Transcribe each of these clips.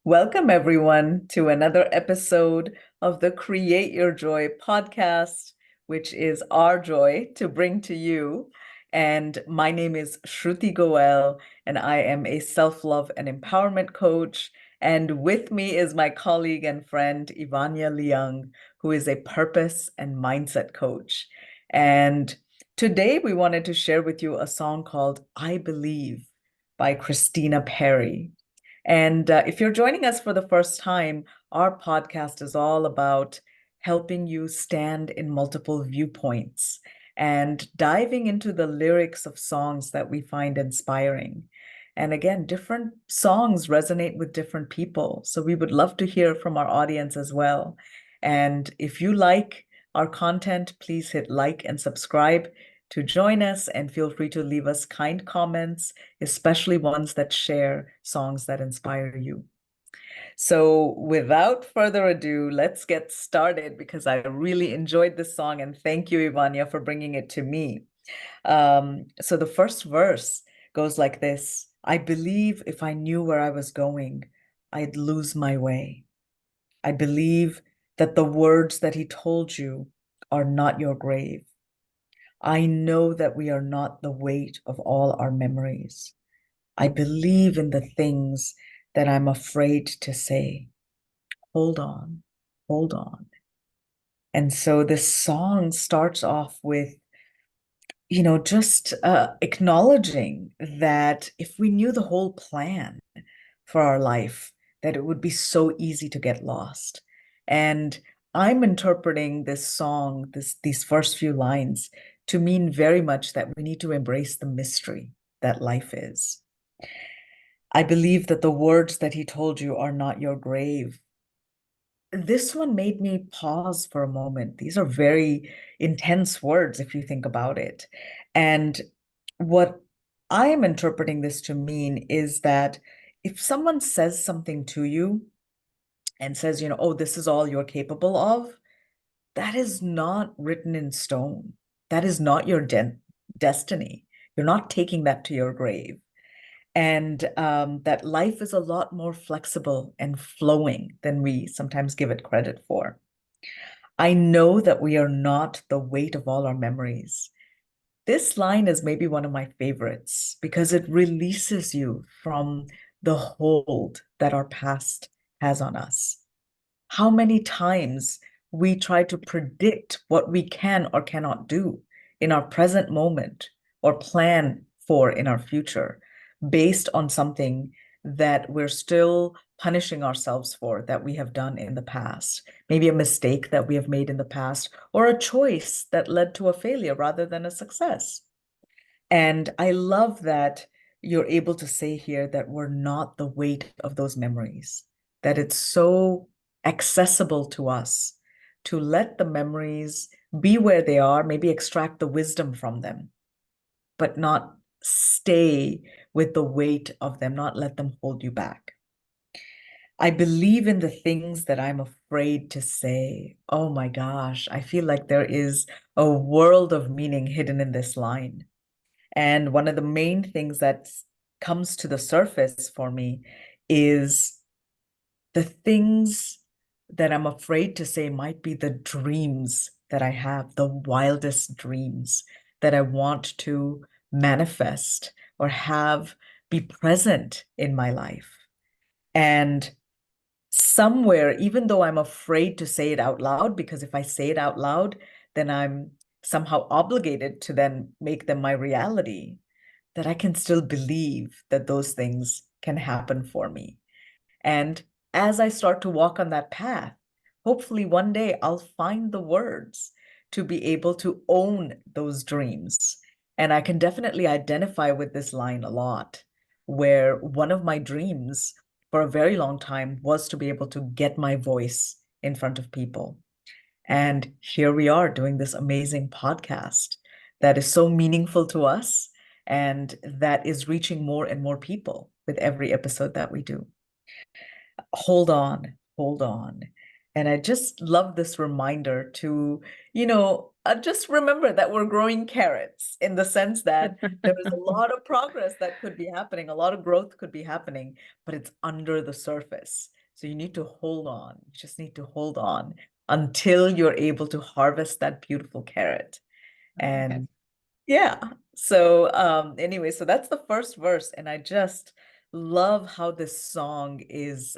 Welcome, everyone, to another episode of the Create Your Joy podcast, which is our joy to bring to you. And my name is Shruti Goel, and I am a self love and empowerment coach. And with me is my colleague and friend, Ivania Liang, who is a purpose and mindset coach. And today we wanted to share with you a song called I Believe by Christina Perri. And if you're joining us for the first time, our podcast is all about helping you stand in multiple viewpoints and diving into the lyrics of songs that we find inspiring. And again, different songs resonate with different people. So we would love to hear from our audience as well. And if you like our content, please hit like and subscribe to join us, and feel free to leave us kind comments, especially ones that share songs that inspire you. So, without further ado, let's get started because I really enjoyed this song, and thank you, Ivania, for bringing it to me. So, the first verse goes like this: I believe if I knew where I was going, I'd lose my way. I believe that the words that he told you are not your grave. I know that we are not the weight of all our memories. I believe in the things that I'm afraid to say. Hold on, hold on. And so this song starts off with, just acknowledging that if we knew the whole plan for our life, that it would be so easy to get lost. And I'm interpreting this song, these first few lines, to mean very much that we need to embrace the mystery that life is. I believe that the words that he told you are not your grave. This one made me pause for a moment. These are very intense words if you think about it. And what I am interpreting this to mean is that if someone says something to you and says, oh, this is all you're capable of, that is not written in stone. That is not your destiny. You're not taking that to your grave. And that life is a lot more flexible and flowing than we sometimes give it credit for. I know that we are not the weight of all our memories. This line is maybe one of my favorites because it releases you from the hold that our past has on us. How many times we try to predict what we can or cannot do in our present moment or plan for in our future based on something that we're still punishing ourselves for that we have done in the past, maybe a mistake that we have made in the past, or a choice that led to a failure rather than a success. And I love that you're able to say here that we're not the weight of those memories, that it's so accessible to us to let the memories be where they are, maybe extract the wisdom from them, but not stay with the weight of them, not let them hold you back. I believe in the things that I'm afraid to say. Oh my gosh, I feel like there is a world of meaning hidden in this line. And one of the main things that comes to the surface for me is the things that I'm afraid to say might be the dreams that I have, the wildest dreams that I want to manifest or have be present in my life. And somewhere, even though I'm afraid to say it out loud, because if I say it out loud, then I'm somehow obligated to then make them my reality, that I can still believe that those things can happen for me. And as I start to walk on that path, hopefully one day I'll find the words to be able to own those dreams. And I can definitely identify with this line a lot, where one of my dreams for a very long time was to be able to get my voice in front of people. And here we are doing this amazing podcast that is so meaningful to us and that is reaching more and more people with every episode that we do. Hold on, hold on. And I just love this reminder to, just remember that we're growing carrots in the sense that there is a lot of progress that could be happening, a lot of growth could be happening, but it's under the surface. So you need to hold on. You just need to hold on until you're able to harvest that beautiful carrot. Okay. And yeah. So anyway, so that's the first verse, and I just love how this song is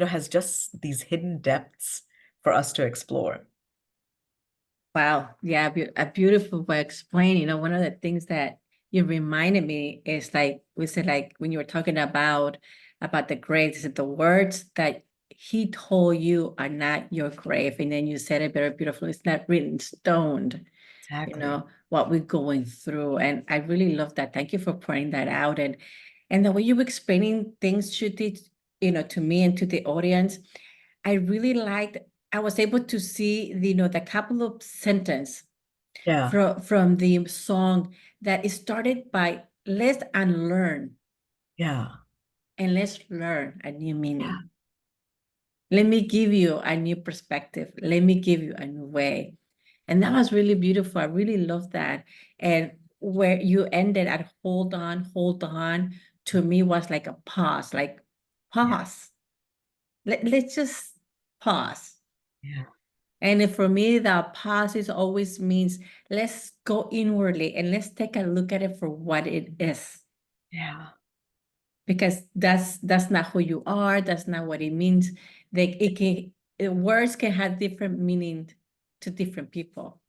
has just these hidden depths for us to explore. Wow. Yeah, a beautiful way of explaining. One of the things that you reminded me is like we said, like when you were talking about the graves, the words that he told you are not your grave. And then you said it very beautifully. It's not written stoned, Exactly. what we're going through. And I really love that. Thank you for pointing that out. And the way you were explaining things, Shruti, to me and to the audience, I really liked, I was able to see the couple of sentences Yeah. from the song that it started by let's unlearn Yeah. and let's learn a new Yeah. meaning. Let me give you a new perspective. Let me give you a new way. And that was really beautiful. I really love that. And where you ended at hold on, to me was like a pause, like Yeah. pause. Let's just pause. Yeah. And for me, the pause is always means let's go inwardly and let's take a look at it for what it is. Yeah. Because that's not who you are. That's not what it means. Words can have different meaning to different people.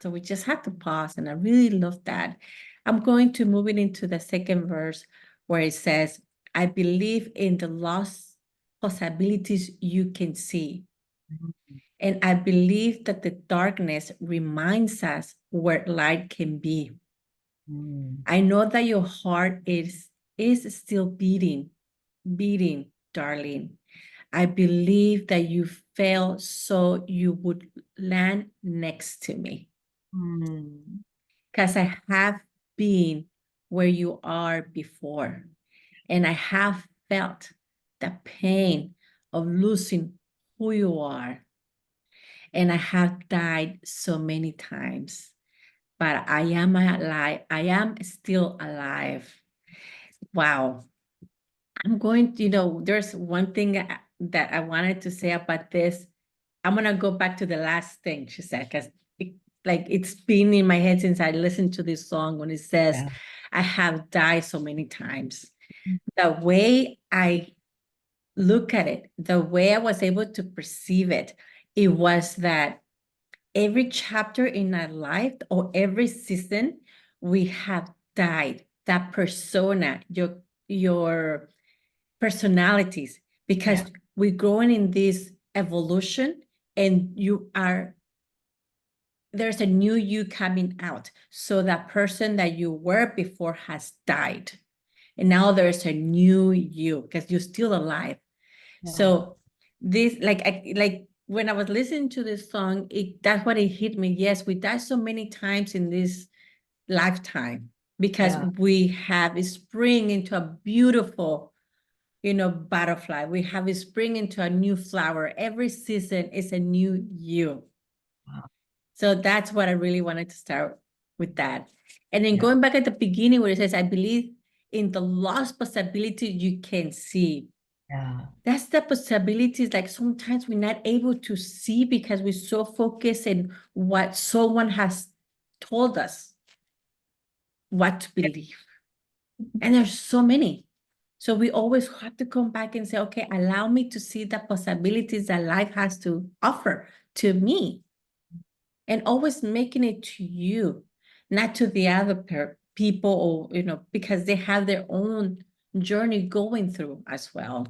So we just have to pause. And I really love that. I'm going to move it into the second verse where it says, I believe in the lost possibilities you can see. Mhm. And I believe that the darkness reminds us where light can be. Mm. I know that your heart is still beating, darling. I believe that you fell so you would land next to me. Mm. Because I have been where you are before. And I have felt the pain of losing who you are. And I have died so many times, but I am alive. I am still alive. Wow. I'm going to, there's one thing that I wanted to say about this. I'm going to go back to the last thing she said, because it's been in my head since I listened to this song when it says, Yeah. I have died so many times. The way I look at it, the way I was able to perceive it, it was that every chapter in our life or every season, we have died. That persona, your personalities, because Yeah. we're growing in this evolution and there's a new you coming out. So that person that you were before has died. And now there's a new you because you're still alive. Yeah. So this, like when I was listening to this song, that's what it hit me. Yes, we die so many times in this lifetime because Yeah. we have a spring into a beautiful, butterfly. We have a spring into a new flower. Every season is a new you. Wow. So that's what I really wanted to start with that. And then Yeah. going back at the beginning where it says, I believe in the lost possibility you can see. Yeah. That's the possibilities. Like sometimes we're not able to see because we're so focused in what someone has told us what to believe. And there's so many. So we always have to come back and say, okay, allow me to see the possibilities that life has to offer to me. And always making it to you, not to the other people, or, because they have their own journey going through as well.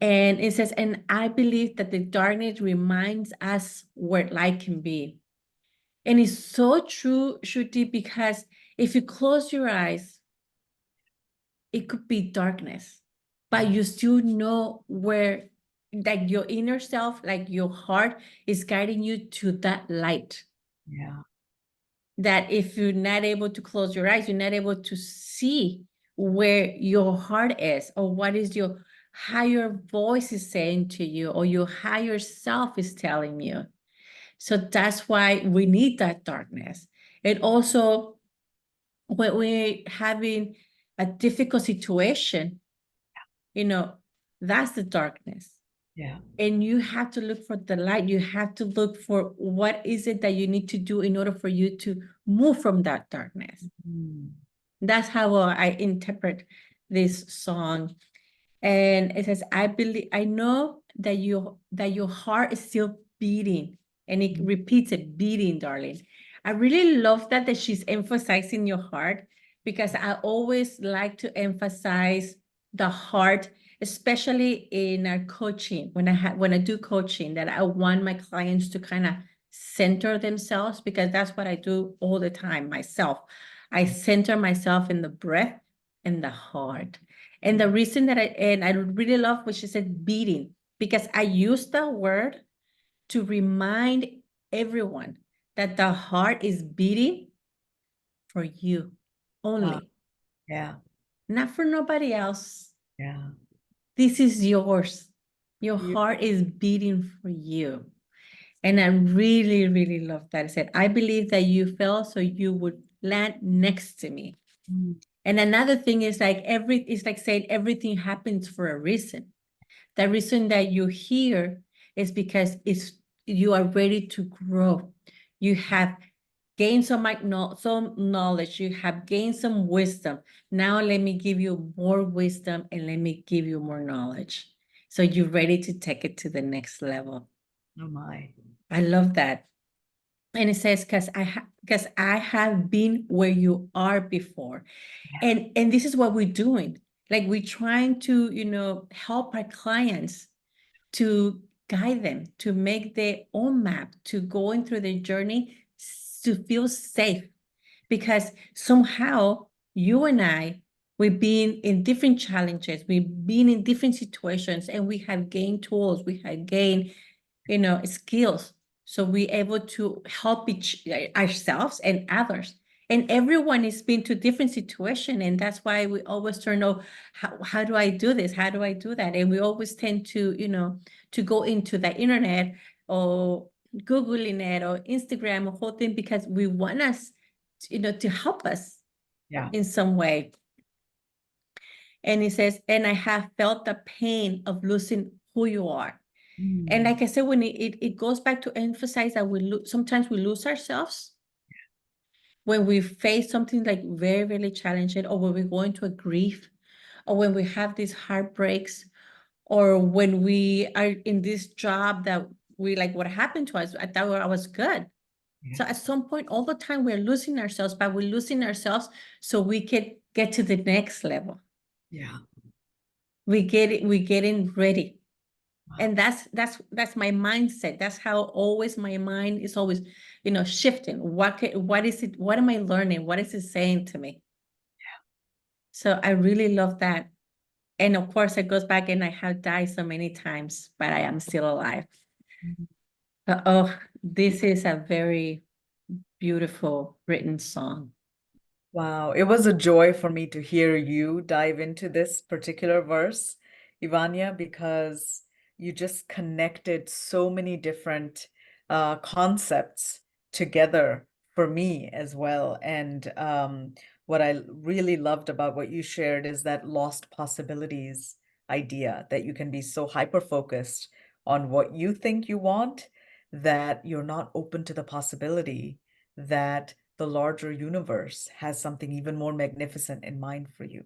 And it says, and I believe that the darkness reminds us where light can be. And it's so true, Shruti, because if you close your eyes, it could be darkness, but you still know where, like your inner self, like your heart is guiding you to that light. Yeah. That if you're not able to close your eyes, you're not able to see where your heart is or what is your higher voice is saying to you or your higher self is telling you. So that's why we need that darkness. And also, when we're having a difficult situation, that's the darkness. Yeah. And you have to look for the light. You have to look for what is it that you need to do in order for you to move from that darkness. Mm. That's how I interpret this song. And it says, I know that your heart is still beating. And it repeats it, beating, darling. I really love that she's emphasizing your heart, because I always like to emphasize the heart, especially in our coaching. When I do coaching, that I want my clients to kind of center themselves, because that's what I do all the time myself. I center myself in the breath and the heart. And the reason that I really love what she said, beating, because I use that word to remind everyone that the heart is beating for you Wow. only, Yeah. not for nobody else. Yeah. This is yours. Your You. heart is beating for you. And I really, really love that. I said, I believe that you fell so you would land next to me. Mm. And another thing is it's like saying everything happens for a reason. The reason that you're here is because you are ready to grow. You have gained some knowledge. You have gained some wisdom. Now let me give you more wisdom and let me give you more knowledge. So you're ready to take it to the next level. Oh my. I love that. And it says, because I have been where you are before. Yeah. And this is what we're doing. Like, we're trying to, help our clients, to guide them, to make their own map, to going through their journey, to feel safe. Because somehow you and we've been in different challenges, we've been in different situations, and we have gained tools, we have gained, skills. So we're able to help ourselves and others. And everyone has been to different situation. And that's why we always turn, oh, how do I do this? How do I do that? And we always tend to, to go into the internet or Googling it or Instagram or whole thing, because we want us, to help us Yeah. in some way. And it says, and I have felt the pain of losing who you are. And Mm. like I said, when it goes back to emphasize that sometimes we lose ourselves when we face something like very, very challenging, or when we go into a grief, or when we have these heartbreaks, or when we are in this job that we like, what happened to us? I thought I was good. Yeah. So at some point, all the time we're losing ourselves, but we're losing ourselves so we can get to the next level. Yeah. We're getting ready. Wow. And that's my mindset. That's how always my mind is always, shifting. What is it? What am I learning? What is it saying to me? So I really love that. And of course, it goes back, and I have died so many times, but I am still alive. Mhm. Oh, this is a very beautiful written song. Wow, it was a joy for me to hear you dive into this particular verse, Ivania, because you just connected so many different concepts together for me as well. And what I really loved about what you shared is that lost possibilities idea, that you can be so hyper-focused on what you think you want that you're not open to the possibility that the larger universe has something even more magnificent in mind for you.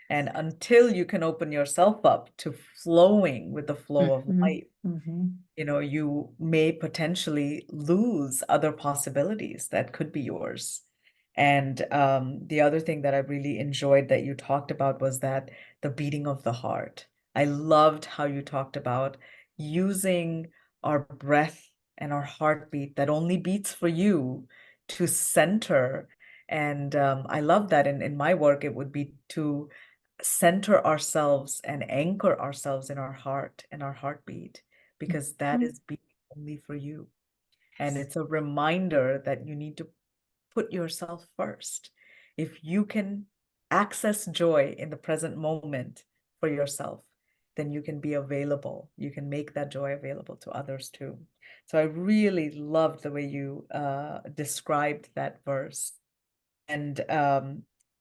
And until you can open yourself up to flowing with the flow of Mhm, life, mhm. you may potentially lose other possibilities that could be yours. And the other thing that I really enjoyed that you talked about was that the beating of the heart. I loved how you talked about using our breath and our heartbeat that only beats for you to center. And I love that in my work, it would be to center ourselves and anchor ourselves in our heart and our heartbeat, because that Mhm. is being only for you. And it's a reminder that you need to put yourself first. If you can access joy in the present moment for yourself, then you can be available. You can make that joy available to others too. So I really loved the way you described that verse. And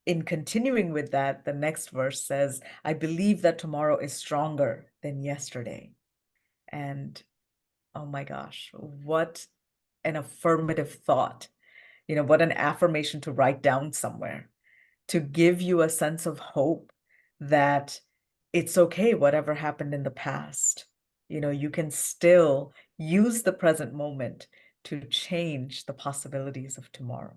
in continuing with that, the next verse says, I believe that tomorrow is stronger than yesterday. And oh my gosh, what an affirmative thought. What an affirmation to write down somewhere, to give you a sense of hope that it's okay, whatever happened in the past. You can still use the present moment to change the possibilities of tomorrow.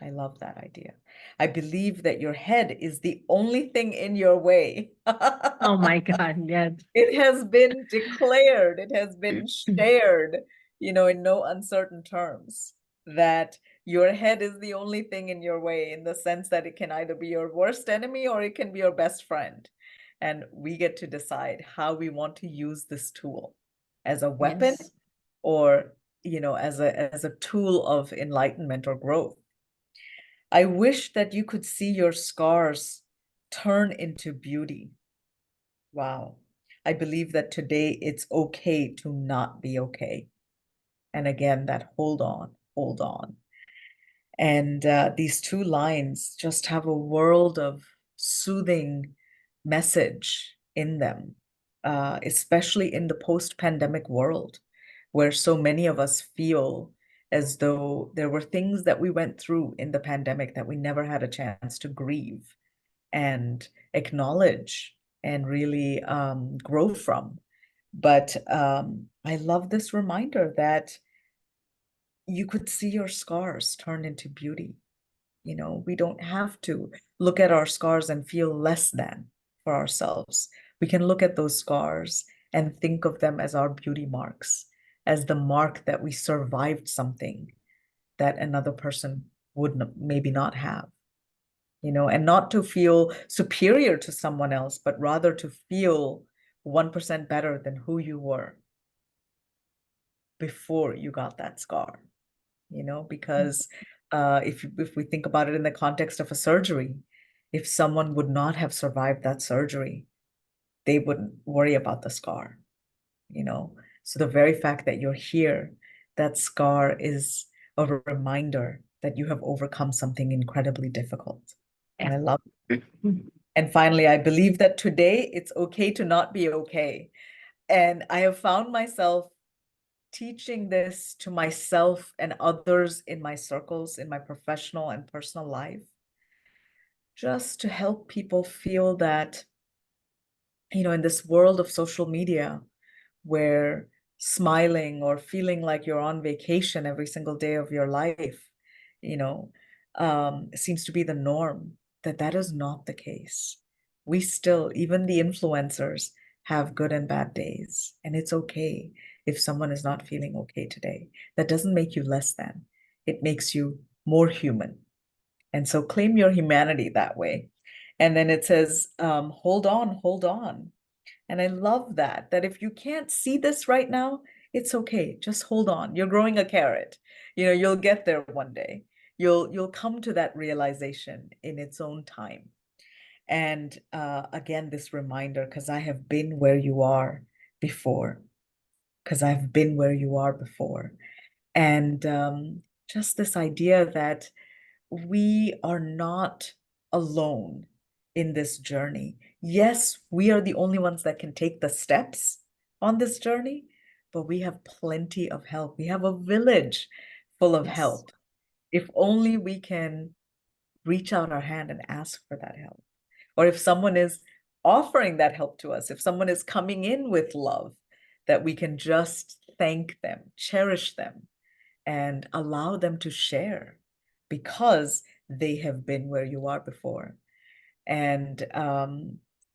I love that idea. I believe that your head is the only thing in your way. Oh my God, yes. It has been declared, it has been shared, in no uncertain terms, that your head is the only thing in your way, in the sense that it can either be your worst enemy or it can be your best friend. And we get to decide how we want to use this tool, as a weapon Yes. or, as a tool of enlightenment or growth. I wish that you could see your scars turn into beauty. Wow. I believe that today it's okay to not be okay. And again, that hold on, hold on. And these two lines just have a world of soothing message in them, especially in the post-pandemic world, where so many of us feel as though there were things that we went through in the pandemic that we never had a chance to grieve and acknowledge and really grow from. But I love this reminder that you could see your scars turn into beauty. We don't have to look at our scars and feel less than for ourselves. We can look at those scars and think of them as our beauty marks, as the mark that we survived something that another person would maybe not have. And not to feel superior to someone else, but rather to feel 1% better than who you were before you got that scar, because if we think about it in the context of a surgery, if someone would not have survived that surgery, they wouldn't worry about the scar, you know. So the very fact that you're here, that scar is a reminder that you have overcome something incredibly difficult. And Yeah. I love it. And finally, I believe that today it's okay to not be okay. And I have found myself teaching this to myself and others in my circles, in my professional and personal life, just to help people feel that, in this world of social media, where smiling or feeling like you're on vacation every single day of your life, you know, seems to be the norm, that is not the case. We still, even the influencers, have good and bad days, and it's okay if someone is not feeling okay today. That doesn't make you less than. It makes you more human. And so claim your humanity that way. And then it says, hold on, hold on. And I love that if you can't see this right now, it's okay. Just hold on. You're growing a carrot. You'll get there one day. You'll come to that realization in its own time. And again, this reminder, because I have been where you are before, because I've been where you are before. And just this idea that we are not alone in this journey. Yes, we are the only ones that can take the steps on this journey, but we have plenty of help. We have a village full of Yes. help. If only we can reach out our hand and ask for that help. Or if someone is offering that help to us, if someone is coming in with love, that we can just thank them, cherish them, and allow them to share, because they have been where you are before. And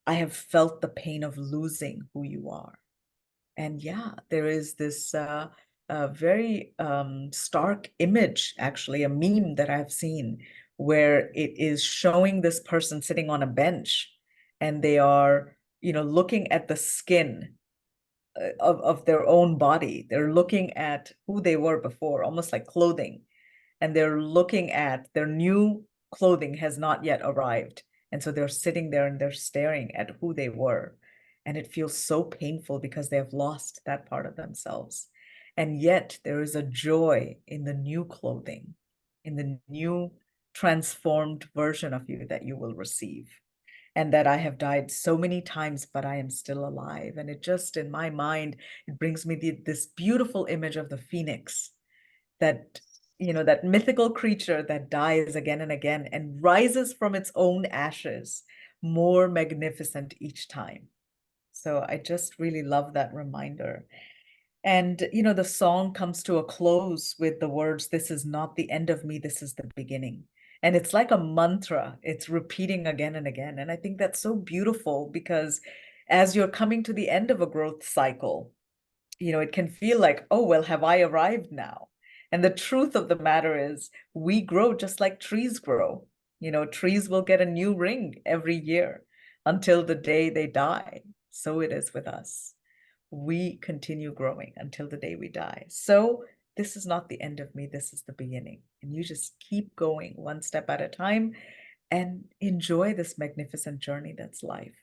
I have felt the pain of losing who you are. And yeah, there is this very stark image, actually, a meme that I've seen, where it is showing this person sitting on a bench, and they are, looking at the skin of their own body. They're looking at who they were before, almost like clothing, and they're looking at their new clothing has not yet arrived. And so they're sitting there and they're staring at who they were. and it feels so painful because they have lost that part of themselves. And yet there is a joy in the new clothing, in the new transformed version of you that you will receive. And that I have died so many times, but I am still alive. And it just, in my mind, it brings me this beautiful image of the phoenix, that, that mythical creature that dies again and again and rises from its own ashes, more magnificent each time. So I just really love that reminder. And, the song comes to a close with the words, "This is not the end of me, this is the beginning." And it's like a mantra, it's repeating again and again. And I think that's so beautiful because as you're coming to the end of a growth cycle, it can feel like, oh, well, have I arrived now? And the truth of the matter is, we grow just like trees grow. Trees will get a new ring every year until the day they die. So it is with us. We continue growing until the day we die. So this is not the end of me, this is the beginning. And you just keep going one step at a time and enjoy this magnificent journey that's life.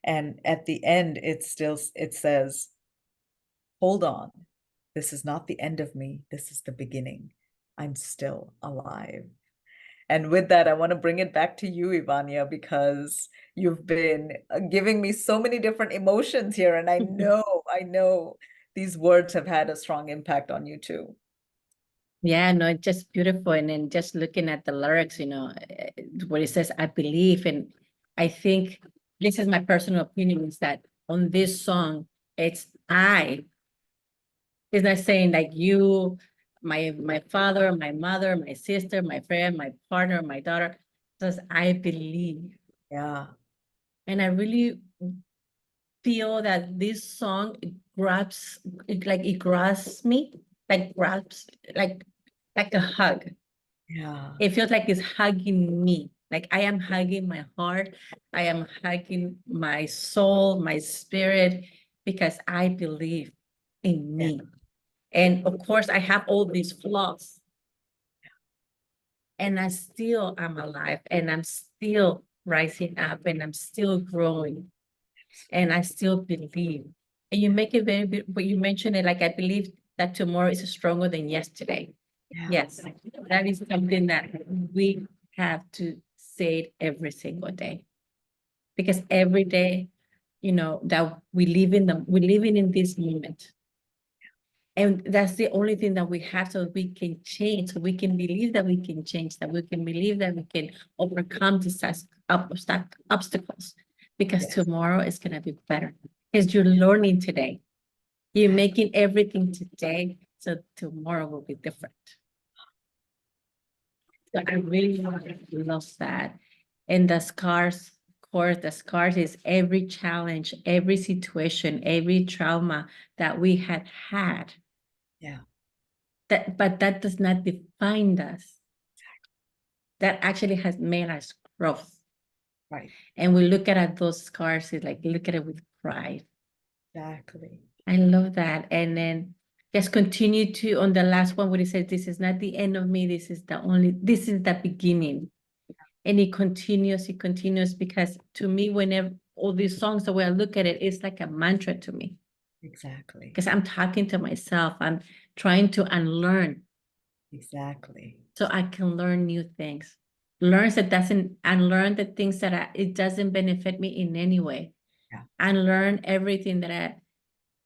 And at the end, it says, hold on. This is not the end of me. This is the beginning. I'm still alive. And with that, I want to bring it back to you, Ivania, because you've been giving me so many different emotions here. And I know these words have had a strong impact on you too. Yeah, no, it's just beautiful. And then just looking at the lyrics, where it says, I believe. And I think this is my personal opinion, is that on this song, it's I. It's not saying like you, my father, my mother, my sister, my friend, my partner, my daughter. It says, I believe. Yeah. And I really feel that this song, it grabs me, like a hug. Yeah. It feels like it's hugging me. Like I am hugging my heart. I am hugging my soul, my spirit, because I believe in Yeah. me. And of course, I have all these flaws, and I still am alive, and I'm still rising up, and I'm still growing, and I still believe. And you make it very, but you mentioned it like, I believe that tomorrow is stronger than yesterday. Yeah. Yes, that is something that we have to say it every single day. Because every day, that we're living in this moment. And that's the only thing that we have, so we can change, so we can believe that we can change, that we can believe that we can overcome these obstacles, because Yes. tomorrow is going to be better. Because you're learning today. You're making everything today, so tomorrow will be different. So I really love that. And the scars, of course, the scars is every challenge, every situation, every trauma that we had. Yeah. But that does not define us. That actually has made us growth. Right. And we look at those scars, it's like, look at it with pride. Exactly. I love that. And then just continue to, on the last one, where it says, this is not the end of me, this is the beginning. And it continues, because to me, whenever all these songs, the way I look at it, it's like a mantra to me. Exactly. Because I'm talking to myself, I'm trying to unlearn. Exactly. So I can learn new things. Learn the things that it doesn't benefit me in any way. Yeah. And learn everything that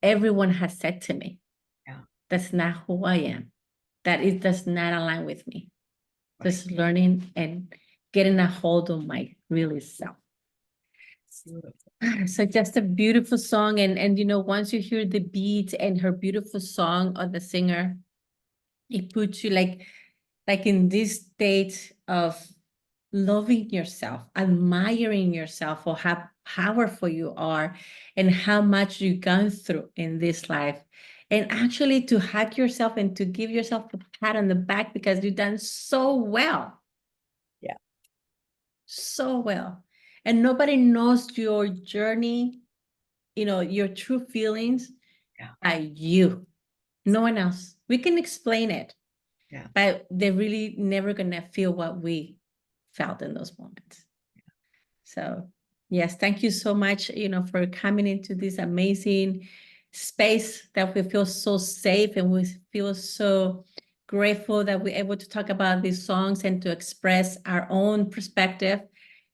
everyone has said to me. Yeah. That's not who I am. That it does not align with me. Right. Just learning and getting a hold of my really self. Beautiful. So just a beautiful song. And once you hear the beat and her beautiful song of the singer, it puts you like in this state of loving yourself, admiring yourself for how powerful you are and how much you've gone through in this life. And actually to hug yourself and to give yourself a pat on the back, because you've done so well. Yeah. So well. And nobody knows your journey, your true feelings, Yeah. by you. No one else. We can explain it. Yeah. But they're really never gonna feel what we felt in those moments. So Yes, thank you so much, for coming into this amazing space that we feel so safe, and we feel so grateful that we're able to talk about these songs and to express our own perspective.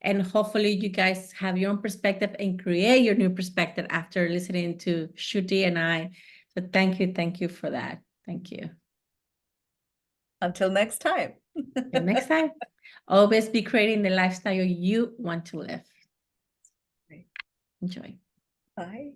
And hopefully you guys have your own perspective and create your new perspective after listening to Shruti and I. So thank you for that. Thank you. Until next time. Till next time, always be creating the lifestyle you want to live. Enjoy. Bye.